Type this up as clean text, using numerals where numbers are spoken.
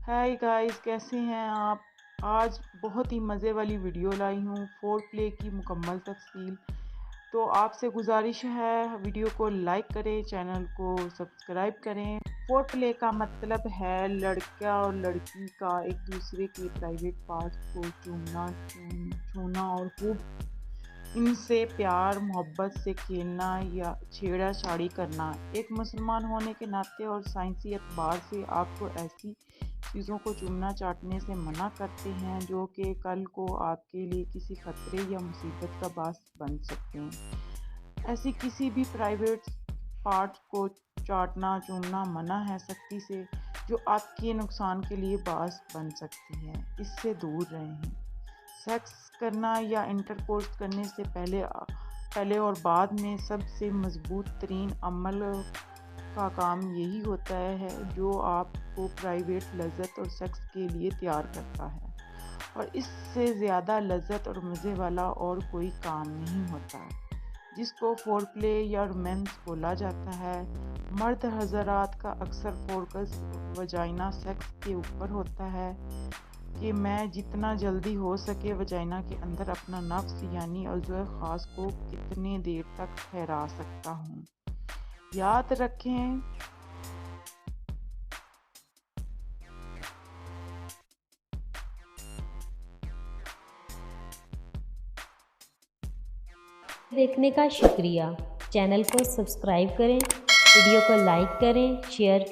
Hi guys, कैसे हैं आप। आज बहुत ही मज़े वाली वीडियो लाई हूँ, फोर प्ले की मुकम्मल तफसील। तो आपसे गुजारिश है, वीडियो को लाइक करें, चैनल को सब्सक्राइब करें। फोर प्ले का मतलब है लड़का और लड़की का एक दूसरे के प्राइवेट पार्ट्स को चूमना, छूना और खूब इनसे प्यार मोहब्बत से खेलना या छेड़ा-छाड़ी करना। एक मुसलमान होने के नाते और साइंसी एतबार से आपको ऐसी चीज़ों को चूमना चाटने से मना करते हैं जो कि कल को आपके लिए किसी खतरे या मुसीबत का बास बन सकते हैं। ऐसी किसी भी प्राइवेट पार्ट को चाटना चूमना मना है सख्ती से, जो आपके नुकसान के लिए बास बन सकती है। इससे दूर रहें। सेक्स करना या इंटरकोर्स करने से पहले और बाद में सबसे मजबूत तरीन अमल का काम यही होता है जो आपको प्राइवेट लज़्ज़त और सेक्स के लिए तैयार करता है, और इससे ज़्यादा लज़्ज़त और मज़े वाला और कोई काम नहीं होता, जिसको फोर प्ले या रोमांस बोला जाता है। मर्द हज़रात का अक्सर फोकस वजाइना सेक्स के ऊपर होता है कि मैं जितना जल्दी हो सके वजाइना के अंदर अपना नफ्स यानी अज़्ज़ो ख़ास को कितने देर तक ठहरा सकता हूँ। याद रखें, देखने का शुक्रिया। चैनल को सब्सक्राइब करें, वीडियो को लाइक करें, शेयर